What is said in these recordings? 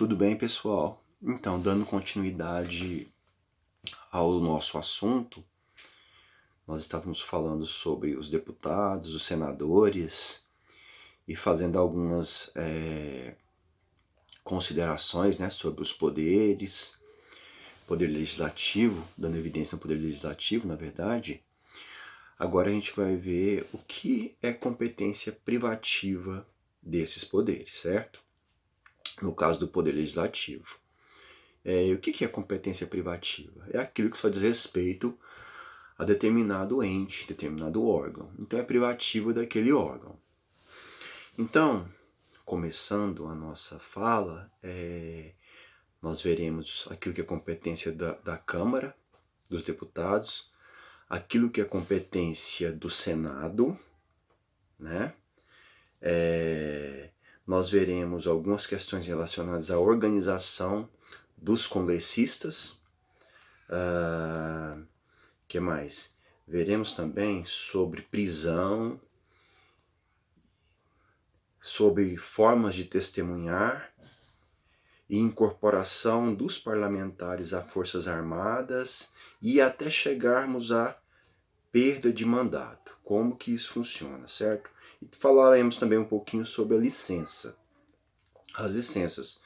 Tudo bem, pessoal? Então, dando continuidade ao nosso assunto, nós estávamos falando sobre os deputados, os senadores e fazendo algumas considerações, né, sobre os poderes, poder legislativo, dando evidência no poder legislativo, na verdade. Agora a gente vai ver o que é competência privativa desses poderes, certo? No caso do poder legislativo. O que é competência privativa? É aquilo que só diz respeito a determinado ente, determinado órgão. Então é privativo daquele órgão. Então, começando a nossa fala, nós veremos aquilo que é competência da Câmara, dos deputados, aquilo que é competência do Senado, né? Nós veremos algumas questões relacionadas à organização dos congressistas. Que mais? Veremos também sobre prisão, sobre formas de testemunhar e incorporação dos parlamentares a forças armadas e até chegarmos à perda de mandato. Como que isso funciona, certo? E falaremos também um pouquinho sobre a licença. As licenças.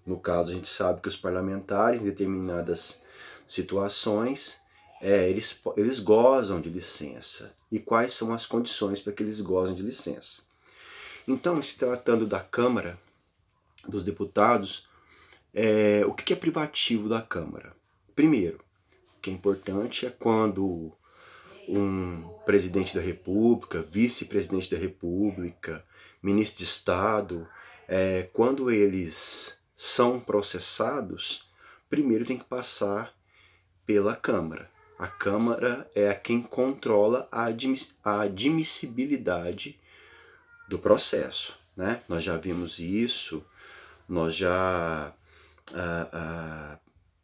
No caso, a gente sabe que os parlamentares, em determinadas situações, eles gozam de licença. E quais são as condições para que eles gozem de licença? Então, se tratando da Câmara dos Deputados, o que é privativo da Câmara? Primeiro, o que é importante é quando um presidente da República, vice-presidente da República, ministro de Estado, quando eles são processados, primeiro tem que passar pela Câmara. A Câmara é quem controla a admissibilidade do processo, né? Nós já vimos isso, nós já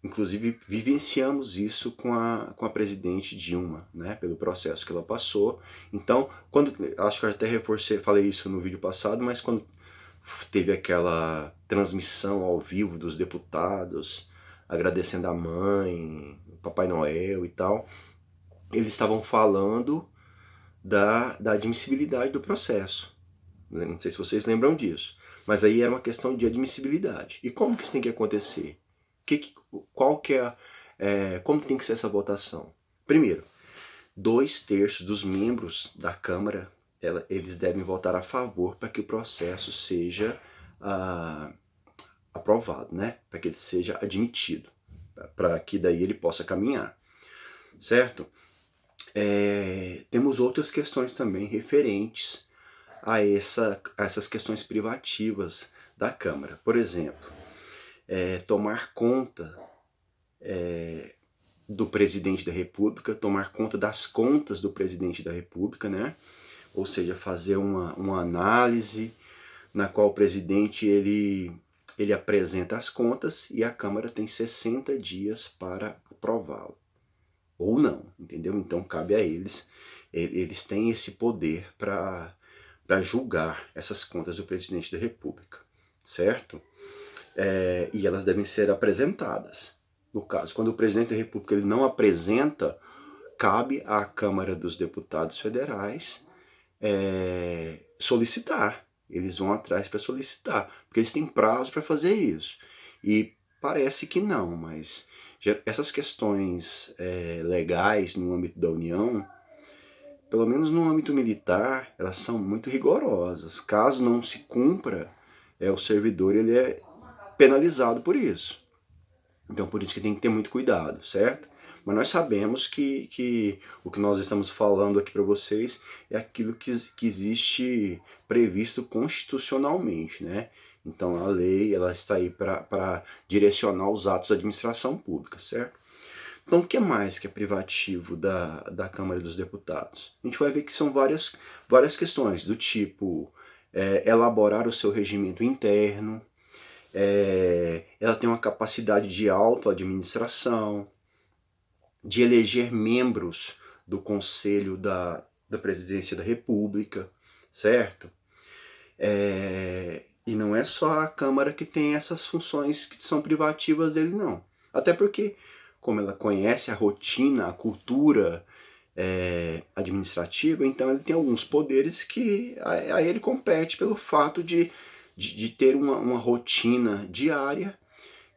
inclusive vivenciamos isso com a presidente Dilma, né? Pelo processo que ela passou. Então, acho que eu até falei isso no vídeo passado, mas quando teve aquela transmissão ao vivo dos deputados, agradecendo a mãe, o Papai Noel e tal, eles estavam falando da admissibilidade do processo. Não sei se vocês lembram disso, mas aí era uma questão de admissibilidade. E como que isso tem que acontecer? Como tem que ser essa votação? Primeiro, 2/3 dos membros da Câmara, eles devem votar a favor para que o processo seja aprovado, né? Para que ele seja admitido, para que daí ele possa caminhar, certo? Temos outras questões também referentes a essas questões privativas da Câmara. Por exemplo, tomar conta do presidente da República, tomar conta das contas do presidente da República, né? Ou seja, fazer uma análise na qual o presidente ele apresenta as contas e a Câmara tem 60 dias para aprová-lo. Ou não, entendeu? Então cabe a eles. Eles têm esse poder para julgar essas contas do presidente da República, certo? E elas devem ser apresentadas. No caso, quando o presidente da República ele não apresenta, cabe à Câmara dos Deputados Federais solicitar. Eles vão atrás para solicitar, porque eles têm prazo para fazer isso. E parece que não, mas essas questões legais no âmbito da União, pelo menos no âmbito militar, elas são muito rigorosas. Caso não se cumpra, o servidor ele é penalizado por isso. Então por isso que tem que ter muito cuidado, certo? Mas nós sabemos que o que nós estamos falando aqui para vocês é aquilo que existe previsto constitucionalmente, né? Então a lei ela está aí para direcionar os atos da administração pública, certo? Então o que mais que é privativo da Câmara dos Deputados? A gente vai ver que são várias questões, do tipo elaborar o seu regimento interno, ela tem uma capacidade de auto-administração, de eleger membros do Conselho da Presidência da República, certo? E não é só a Câmara que tem essas funções que são privativas dele, não. Até porque, como ela conhece a rotina, a cultura administrativa, então ele tem alguns poderes que a ele compete pelo fato de ter uma rotina diária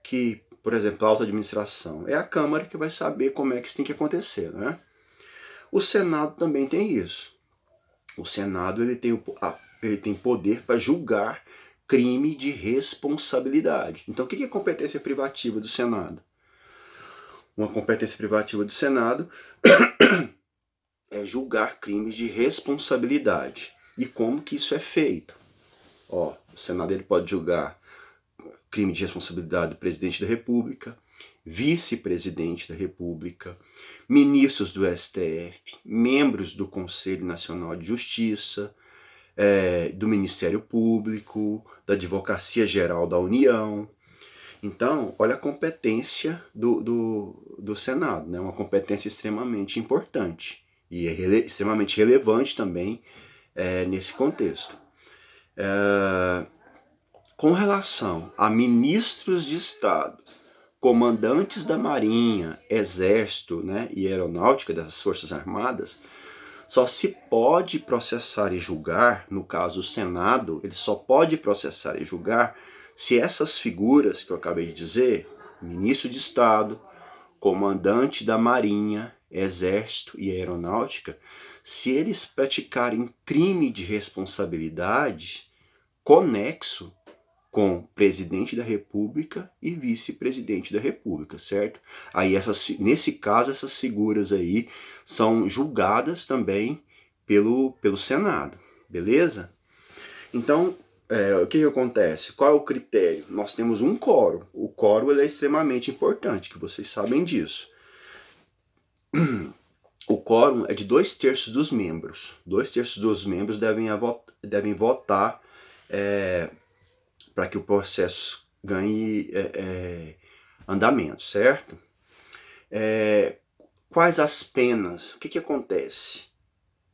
que, por exemplo, a alta administração. É a Câmara que vai saber como é que isso tem que acontecer, né? O Senado também tem isso. O Senado ele tem poder para julgar crime de responsabilidade. Então, o que é competência privativa do Senado? Uma competência privativa do Senado é julgar crimes de responsabilidade. E como que isso é feito? O Senado ele pode julgar crime de responsabilidade do presidente da República, vice-presidente da República, ministros do STF, membros do Conselho Nacional de Justiça, do Ministério Público, da Advocacia Geral da União. Então, olha a competência do Senado, né? Uma competência extremamente importante e extremamente relevante também nesse contexto. Com relação a ministros de Estado, comandantes da Marinha, Exército, né, e Aeronáutica das Forças Armadas, só se pode processar e julgar, no caso o Senado, ele só pode processar e julgar se essas figuras que eu acabei de dizer, ministro de Estado, comandante da Marinha, Exército e Aeronáutica, se eles praticarem crime de responsabilidade conexo com presidente da República e vice-presidente da República, certo? Aí nesse caso essas figuras aí são julgadas também pelo Senado, beleza? Então, o que acontece? Qual é o critério? Nós temos um quórum. O quórum ele é extremamente importante, que vocês sabem disso. O quórum é de 2/3 dos membros. 2/3 dos membros devem votar para que o processo ganhe andamento, certo? Quais as penas? O que acontece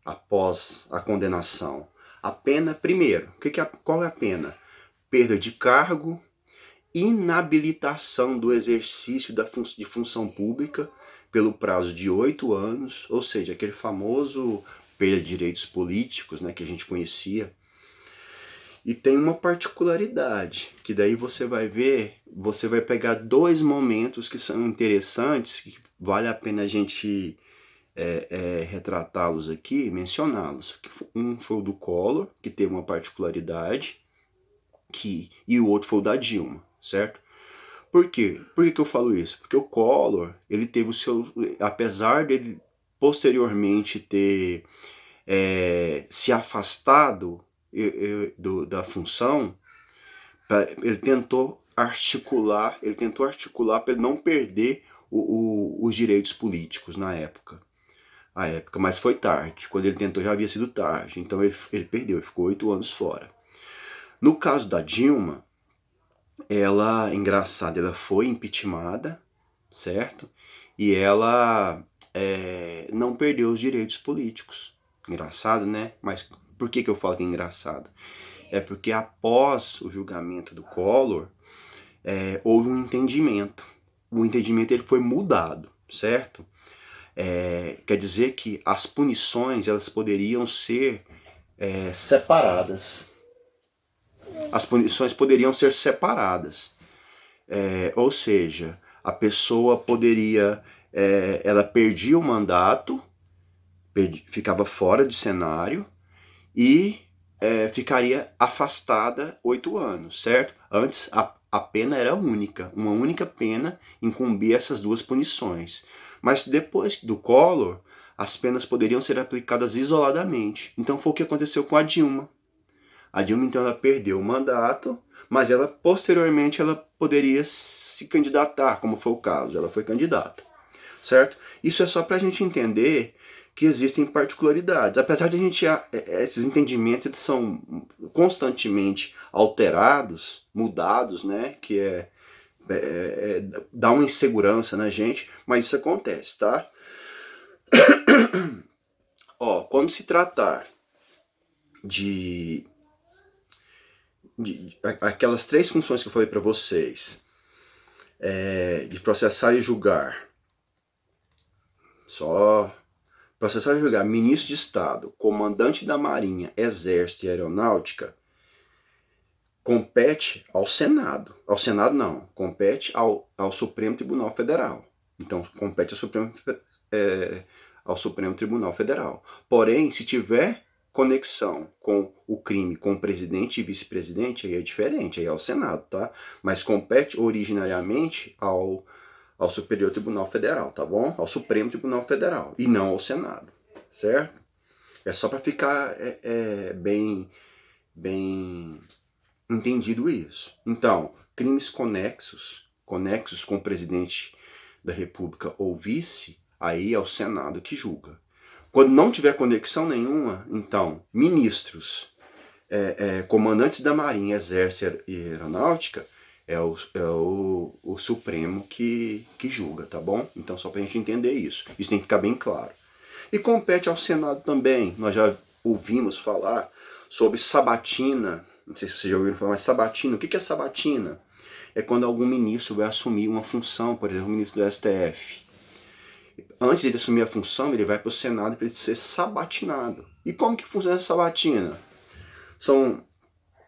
após a condenação? A pena, primeiro, qual é a pena? Perda de cargo, inabilitação do exercício de função pública pelo prazo de 8 anos, ou seja, aquele famoso perda de direitos políticos, né, que a gente conhecia. E tem uma particularidade, que daí você vai ver, você vai pegar 2 momentos que são interessantes, que vale a pena a gente retratá-los aqui, mencioná-los. Um foi o do Collor, que teve uma particularidade, e o outro foi o da Dilma, certo? Por quê? Por que eu falo isso? Porque o Collor, ele teve o seu, apesar dele posteriormente ter se afastado da função, ele tentou articular para ele não perder os direitos políticos na época. Mas foi tarde. Quando ele tentou já havia sido tarde. Então ele perdeu, ele ficou 8 anos fora. No caso da Dilma, ela, engraçada, ela foi impeachmentada, certo? E ela não perdeu os direitos políticos. Engraçado, né? Mas por que eu falo que é engraçado? É porque após o julgamento do Collor, houve um entendimento. O entendimento ele foi mudado, certo? Quer dizer que as punições elas poderiam ser separadas. As punições poderiam ser separadas. Ou seja, a pessoa poderia, ela perdia o mandato, ficava fora de cenário e ficaria afastada 8 anos, certo? Antes a pena era única, uma única pena incumbia essas 2 punições. Mas depois do Collor, as penas poderiam ser aplicadas isoladamente. Então foi o que aconteceu com a Dilma. A Dilma, então, ela perdeu o mandato, mas ela, posteriormente, ela poderia se candidatar, como foi o caso. Ela foi candidata, certo? Isso é só para a gente entender que existem particularidades. Apesar de a gente, esses entendimentos eles são constantemente alterados, mudados, né? Que dá uma insegurança na gente, mas isso acontece, tá? Quando se tratar de aquelas 3 funções que eu falei para vocês, de processar e julgar, só processar e julgar ministro de Estado, comandante da Marinha, Exército e Aeronáutica, compete ao Senado. Ao Senado não, compete ao Supremo Tribunal Federal. Então, compete ao Supremo Tribunal Federal. Porém, se tiver conexão com o crime com o presidente e vice-presidente, aí é diferente, aí é ao Senado, tá? Mas compete originariamente ao Superior Tribunal Federal, tá bom? Ao Supremo Tribunal Federal, e não ao Senado, certo? É só para ficar bem entendido isso. Então, crimes conexos com o presidente da República ou vice, aí é o Senado que julga. Quando não tiver conexão nenhuma, então, ministros, comandantes da Marinha, Exército e Aeronáutica, é o Supremo que julga, tá bom? Então, só pra gente entender isso. Isso tem que ficar bem claro. E compete ao Senado também. Nós já ouvimos falar sobre sabatina. Não sei se vocês já ouviram falar, mas sabatina. O que é sabatina? É quando algum ministro vai assumir uma função, por exemplo, o ministro do STF. Antes de ele assumir a função, ele vai para o Senado para ele ser sabatinado. E como que funciona essa sabatina? São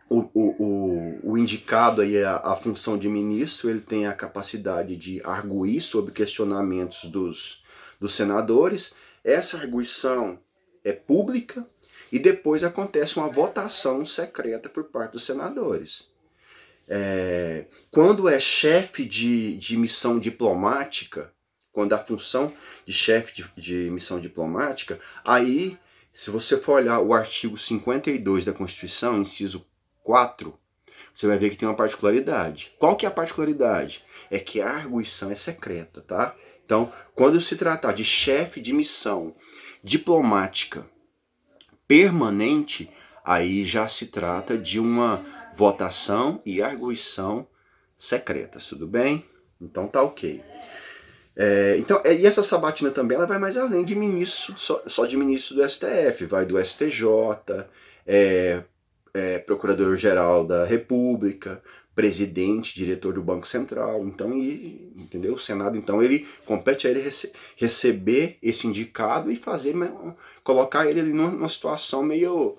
o indicado aí, a função de ministro, ele tem a capacidade de arguir sobre questionamentos dos senadores. Essa arguição é pública e depois acontece uma votação secreta por parte dos senadores. Quando é chefe de missão diplomática, quando a função de chefe de missão diplomática, aí, se você for olhar o artigo 52 da Constituição, inciso 4, você vai ver que tem uma particularidade. Qual que é a particularidade? É que a arguição é secreta, tá? Então, quando se tratar de chefe de missão diplomática permanente, aí já se trata de uma votação e arguição secretas, tudo bem? Então tá ok. E essa sabatina também ela vai mais além de ministro, só de ministro do STF, vai do STJ, Procurador-Geral da República, presidente, diretor do Banco Central, então, entendeu? O Senado, então, ele compete a ele receber esse indicado e colocar ele ali numa situação meio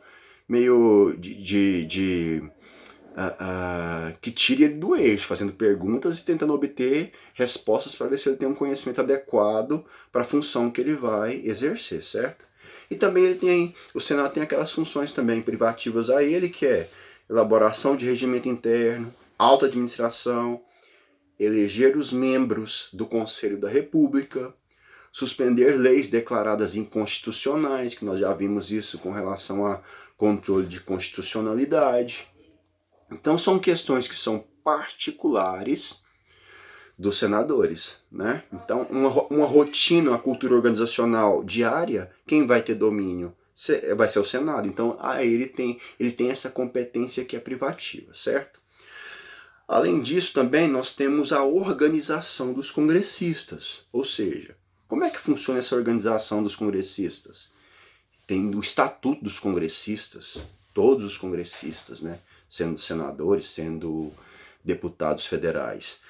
que tire ele do eixo, fazendo perguntas e tentando obter respostas para ver se ele tem um conhecimento adequado para a função que ele vai exercer, certo? E também o Senado tem aquelas funções também privativas a ele, que é elaboração de regimento interno, alta administração, eleger os membros do Conselho da República, suspender leis declaradas inconstitucionais, que nós já vimos isso com relação a controle de constitucionalidade. Então são questões que são particulares dos senadores, né? Então uma rotina, uma cultura organizacional diária, quem vai ter domínio vai ser o Senado. Então ele tem essa competência que é privativa, certo? Além disso também nós temos a organização dos congressistas, ou seja, como é que funciona essa organização dos congressistas? Tem o Estatuto dos Congressistas, todos os congressistas, né? Sendo senadores, sendo deputados federais.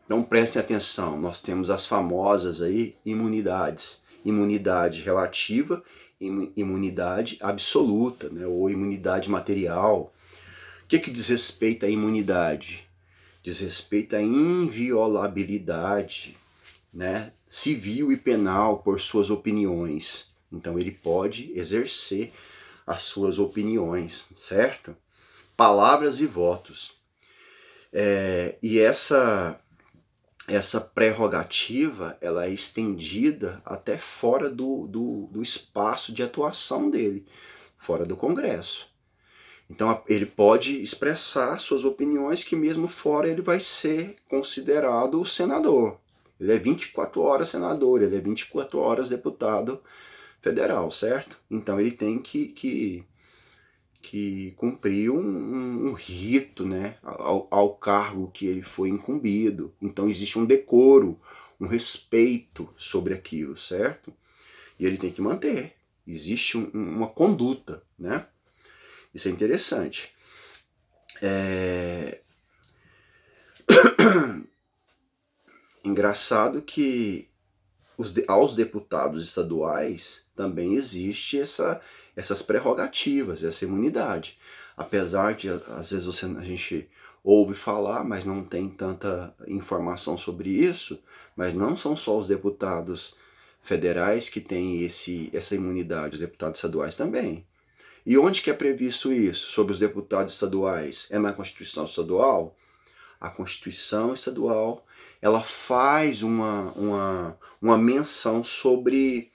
Então prestem atenção, nós temos as famosas aí imunidades. Imunidade relativa, imunidade absoluta, né? Ou imunidade material. O que diz respeito à imunidade? Diz respeito à inviolabilidade, né? Civil e penal por suas opiniões. Então ele pode exercer as suas opiniões, certo? Palavras e votos. E essa prerrogativa ela é estendida até fora do espaço de atuação dele, fora do Congresso. Então ele pode expressar suas opiniões que mesmo fora ele vai ser considerado o senador. Ele é 24 horas senador, ele é 24 horas deputado federal, certo? Então ele tem que cumprir um rito, né, ao cargo que ele foi incumbido. Então existe um decoro, um respeito sobre aquilo, certo? E ele tem que manter. Existe uma conduta, né? Isso é interessante. É... Engraçado que aos deputados estaduais também existe essas prerrogativas, essa imunidade. Apesar de, às vezes, a gente ouve falar, mas não tem tanta informação sobre isso, mas não são só os deputados federais que têm essa imunidade, os deputados estaduais também. E onde que é previsto isso sobre os deputados estaduais? É na Constituição Estadual? A Constituição Estadual ela faz uma menção sobre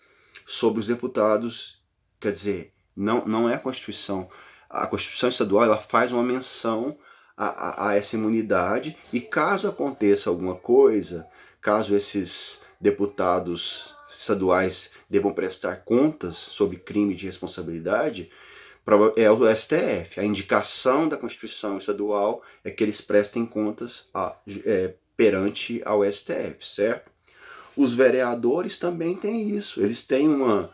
os deputados, quer dizer, não é a Constituição. A Constituição Estadual ela faz uma menção a essa imunidade e caso aconteça alguma coisa, caso esses deputados estaduais devam prestar contas sobre crime de responsabilidade, é o STF. A indicação da Constituição Estadual é que eles prestem contas perante ao STF, certo? Os vereadores também têm isso. Eles têm uma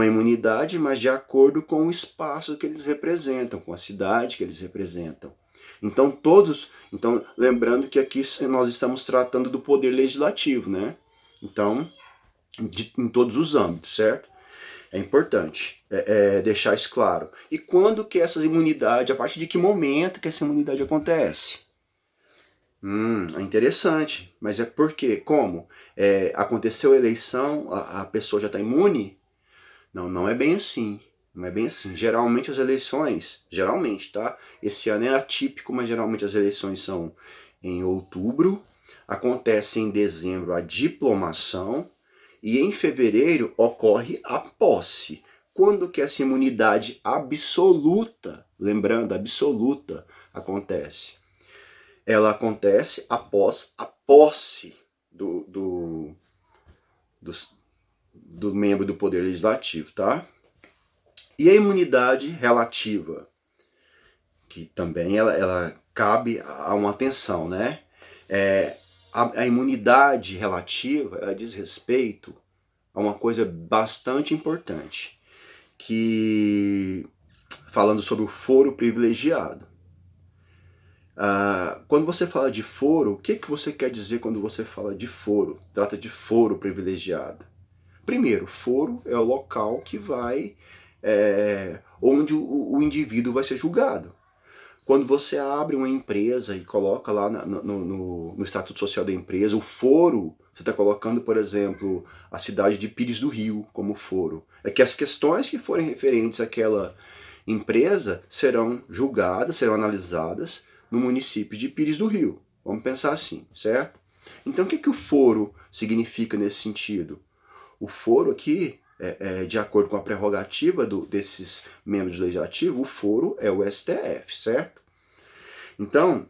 imunidade, mas de acordo com o espaço que eles representam, com a cidade que eles representam. Então, lembrando que aqui nós estamos tratando do poder legislativo, né? Então, em todos os âmbitos, certo? É importante deixar isso claro. E quando que essa imunidade, a partir de que momento que essa imunidade acontece? É interessante. Mas é por quê? Como? Aconteceu a eleição, a pessoa já está imune? Não, não é bem assim. Não é bem assim. Geralmente as eleições, geralmente, tá? Esse ano é atípico, mas geralmente as eleições são em outubro. Acontece em dezembro a diplomação. E em fevereiro ocorre a posse. Quando que essa imunidade absoluta, lembrando, absoluta, acontece? Ela acontece após a posse do membro do Poder Legislativo, tá? E a imunidade relativa, que também ela cabe a uma atenção, né? A imunidade relativa, ela diz respeito a uma coisa bastante importante, que falando sobre o foro privilegiado. Quando você fala de foro, o que você quer dizer quando você fala de foro? Trata de foro privilegiado. Primeiro, foro é o local que vai onde o indivíduo vai ser julgado. Quando você abre uma empresa e coloca lá no Estatuto Social da empresa, o foro, você está colocando, por exemplo, a cidade de Pires do Rio como foro. É que as questões que forem referentes àquela empresa serão julgadas, serão analisadas no município de Pires do Rio. Vamos pensar assim, certo? Então, o que o foro significa nesse sentido? O foro aqui, de acordo com a prerrogativa desses membros do Legislativo, o foro é o STF, certo? Então,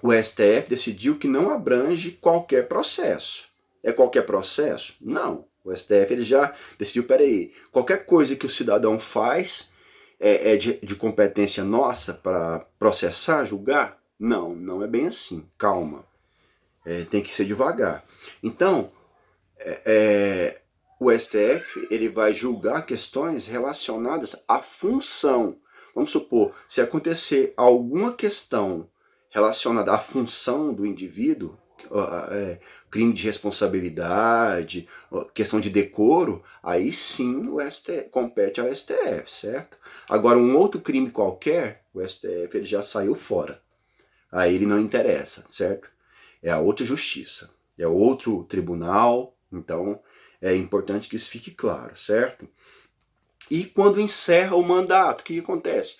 o STF decidiu que não abrange qualquer processo. É qualquer processo? Não. O STF ele já decidiu, peraí, qualquer coisa que o cidadão faz é de competência nossa para processar, julgar? Não, não é bem assim. Calma. Tem que ser devagar. Então, o STF ele vai julgar questões relacionadas à função. Vamos supor, se acontecer alguma questão relacionada à função do indivíduo, crime de responsabilidade, questão de decoro, aí sim o STF compete ao STF, certo? Agora, um outro crime qualquer, o STF ele já saiu fora. Aí ele não interessa, certo? É a outra justiça, é outro tribunal, então é importante que isso fique claro, certo? E quando encerra o mandato, o que acontece?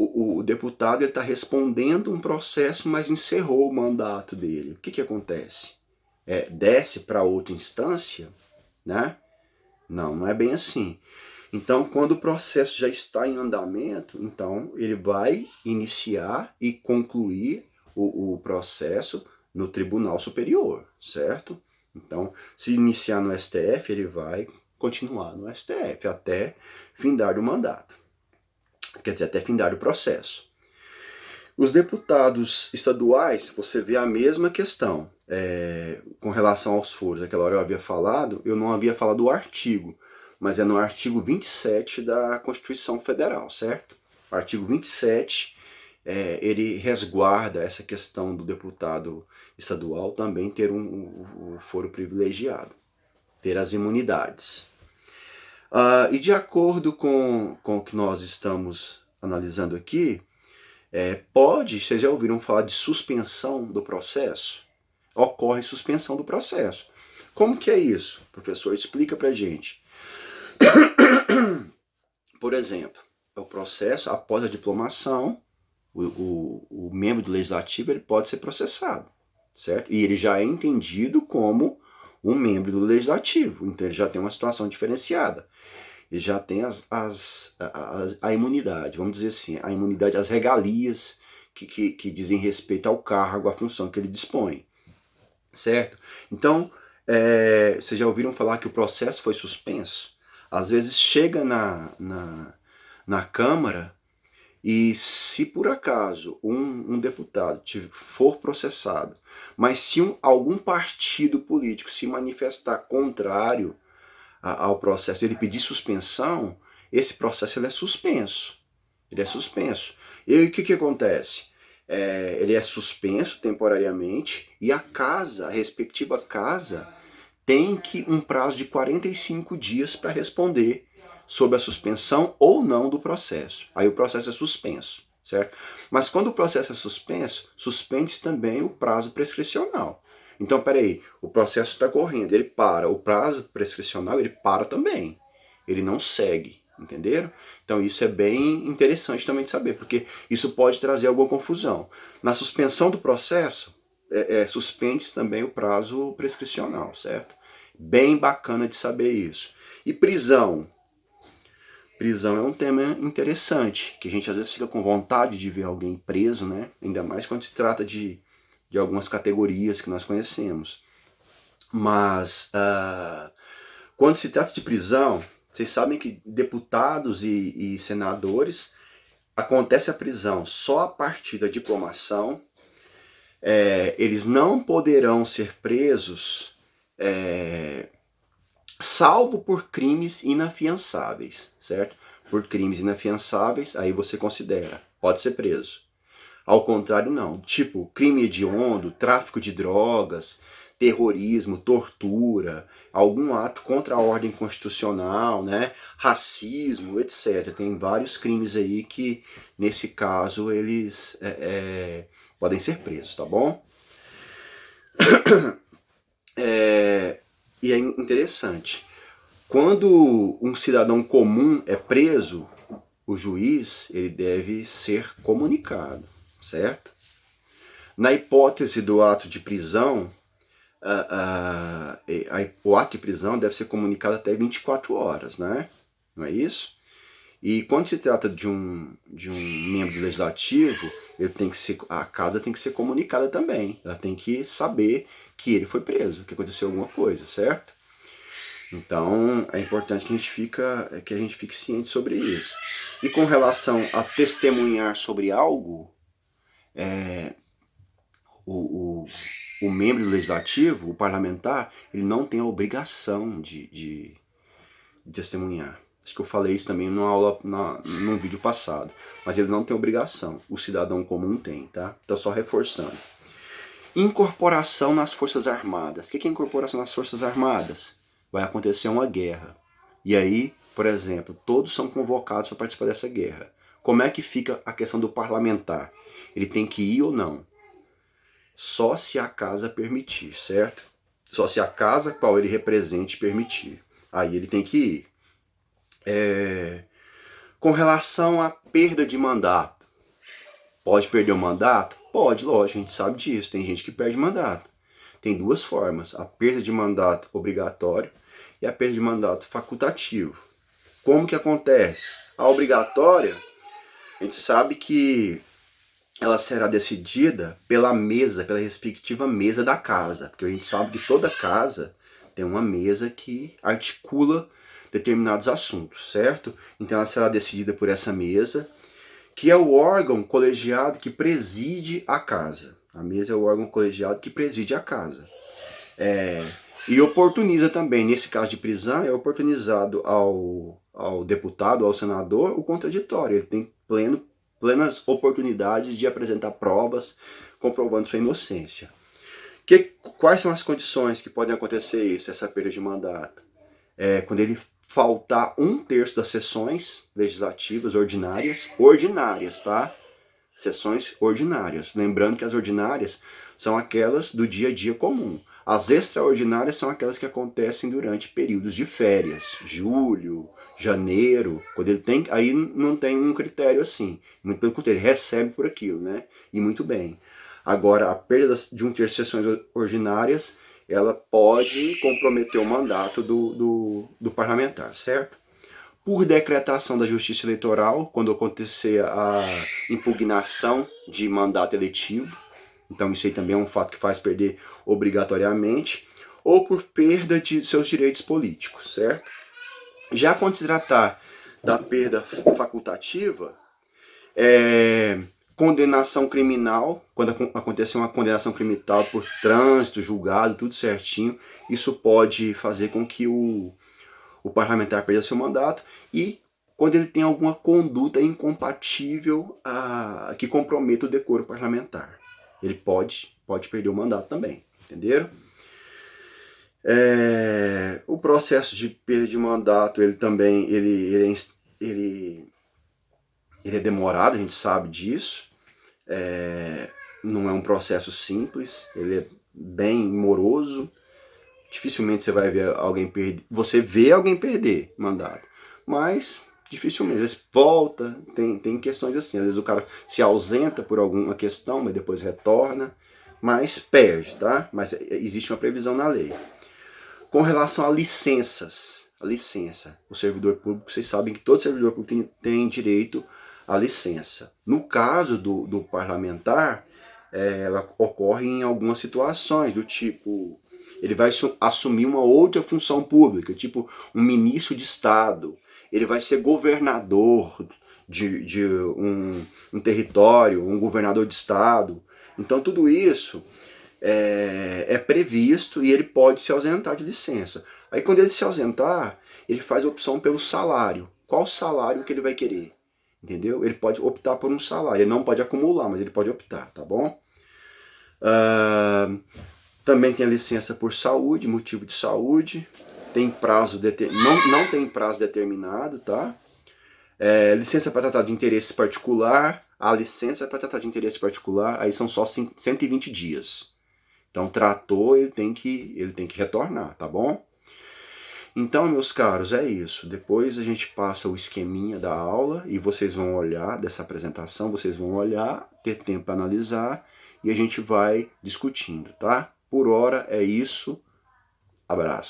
O deputado está respondendo um processo, mas encerrou o mandato dele. O que acontece? Desce para outra instância, né? Não, não é bem assim. Então, quando o processo já está em andamento, então ele vai iniciar e concluir o processo no Tribunal Superior, certo? Então, se iniciar no STF, ele vai continuar no STF até findar o mandato. Quer dizer, até findar o processo. Os deputados estaduais, você vê a mesma questão. Com relação aos foros, aquela hora eu não havia falado do artigo, mas é no artigo 27 da Constituição Federal, certo? O artigo 27 ele resguarda essa questão do deputado estadual também ter um foro privilegiado, ter as imunidades. E de acordo com o que nós estamos analisando aqui, vocês já ouviram falar de suspensão do processo? Ocorre suspensão do processo. Como que é isso? Professor, explica pra gente. Por exemplo, o processo, após a diplomação, o membro do legislativo ele pode ser processado, certo? E ele já é entendido como um membro do legislativo, então ele já tem uma situação diferenciada. Ele já tem a imunidade, vamos dizer assim, a imunidade, as regalias que dizem respeito ao cargo, à função que ele dispõe, certo? Então, vocês já ouviram falar que o processo foi suspenso? Às vezes chega na Câmara e se por acaso um deputado for processado, mas se algum partido político se manifestar contrário ao processo, ele pedir suspensão, esse processo ele é suspenso. Ele é suspenso. E aí o que acontece? Ele é suspenso temporariamente e a respectiva casa, tem um prazo de 45 dias para responder sobre a suspensão ou não do processo. Aí o processo é suspenso, certo? Mas quando o processo é suspenso, suspende-se também o prazo prescricional. Então, peraí, o processo está correndo, ele para. O prazo prescricional, ele para também. Ele não segue, entenderam? Então isso é bem interessante também de saber, porque isso pode trazer alguma confusão. Na suspensão do processo, suspende-se também o prazo prescricional, certo? Bem bacana de saber isso. E prisão? Prisão é um tema interessante, que a gente às vezes fica com vontade de ver alguém preso, né? Ainda mais quando se trata de algumas categorias que nós conhecemos. Mas quando se trata de prisão, vocês sabem que deputados e senadores, acontece a prisão só a partir da diplomação. Eles não poderão ser presos salvo por crimes inafiançáveis, certo? Por crimes inafiançáveis, aí você considera, pode ser preso. Ao contrário, não. Tipo, crime hediondo, tráfico de drogas, terrorismo, tortura, algum ato contra a ordem constitucional, né? Racismo, etc. Tem vários crimes aí que, nesse caso, eles podem ser presos, tá bom? E é interessante. Quando um cidadão comum é preso, o juiz ele deve ser comunicado, certo? Na hipótese do ato de prisão, o ato de prisão deve ser comunicado até 24 horas, né? Não é isso? E quando se trata de um membro legislativo, a casa tem que ser comunicada também. Ela tem que saber que ele foi preso, que aconteceu alguma coisa, certo? Então é importante que a gente fique ciente sobre isso. E com relação a testemunhar sobre algo, o membro legislativo, o parlamentar, ele não tem a obrigação de testemunhar. Acho que eu falei isso também num vídeo passado. Mas ele não tem obrigação. O cidadão comum tem, tá? Então só reforçando. Incorporação nas Forças Armadas. O que é incorporação nas Forças Armadas? Vai acontecer uma guerra. E aí, por exemplo, todos são convocados para participar dessa guerra. Como é que fica a questão do parlamentar? Ele tem que ir ou não? Só se a casa permitir, certo? Só se a casa qual ele represente permitir. Aí ele tem que ir. Com relação à perda de mandato, pode perder o mandato? Pode, lógico, a gente sabe disso. Tem gente que perde mandato. Tem duas formas, a perda de mandato obrigatório e a perda de mandato facultativo. Como que acontece? A obrigatória, a gente sabe que ela será decidida pela respectiva mesa da casa, porque a gente sabe que toda casa tem uma mesa que articula determinados assuntos, certo? Então ela será decidida por essa mesa, que é o órgão colegiado que preside a casa. A mesa é o órgão colegiado que preside a casa. E oportuniza também, nesse caso de prisão, é oportunizado ao deputado, ao senador, o contraditório. Ele tem pleno plenas oportunidades de apresentar provas comprovando sua inocência. Quais são as condições que podem acontecer isso, essa perda de mandato? Quando ele faltar 1/3 das sessões legislativas ordinárias, tá? Sessões ordinárias. Lembrando que as ordinárias são aquelas do dia a dia comum. As extraordinárias são aquelas que acontecem durante períodos de férias, julho, janeiro, quando ele tem, aí não tem um critério assim. Muito pelo contrário, ele recebe por aquilo, né? E muito bem. Agora, a perda de 1/3 de sessões ordinárias, ela pode comprometer o mandato do parlamentar, certo? Por decretação da Justiça Eleitoral, quando acontecer a impugnação de mandato eletivo, então isso aí também é um fato que faz perder obrigatoriamente, ou por perda de seus direitos políticos, certo? Já quando se tratar da perda facultativa, condenação criminal, quando acontecer uma condenação criminal por trânsito, julgado, tudo certinho, isso pode fazer com que o parlamentar perca seu mandato, e quando ele tem alguma conduta incompatível que comprometa o decoro parlamentar. Ele pode perder o mandato também, entenderam? O processo de perda de mandato, ele também ele é demorado, a gente sabe disso. Não é um processo simples, ele é bem moroso. Dificilmente você vai ver alguém perder. Você vê alguém perder mandato, mas dificilmente. Às vezes volta, tem questões assim. Às vezes o cara se ausenta por alguma questão, mas depois retorna, mas perde, tá? Mas existe uma previsão na lei. Com relação a licenças, o servidor público, vocês sabem que todo servidor público tem direito à licença. No caso do parlamentar, ela ocorre em algumas situações, do tipo, ele vai assumir uma outra função pública, tipo um ministro de Estado, ele vai ser governador de um território, um governador de Estado. Então tudo isso é previsto e ele pode se ausentar de licença. Aí quando ele se ausentar, ele faz opção pelo salário. Qual salário que ele vai querer? Entendeu? Ele pode optar por um salário. Ele não pode acumular, mas ele pode optar, tá bom? Também tem a licença por saúde, motivo de saúde. Tem prazo não tem prazo determinado, tá? Licença para tratar de interesse particular. A licença para tratar de interesse particular, aí são só 120 dias. Então, tratou, ele tem que retornar, tá bom? Então, meus caros, é isso. Depois a gente passa o esqueminha da aula e vocês vão olhar, dessa apresentação, vocês vão olhar, ter tempo para analisar e a gente vai discutindo, tá? Por hora é isso. Abraço.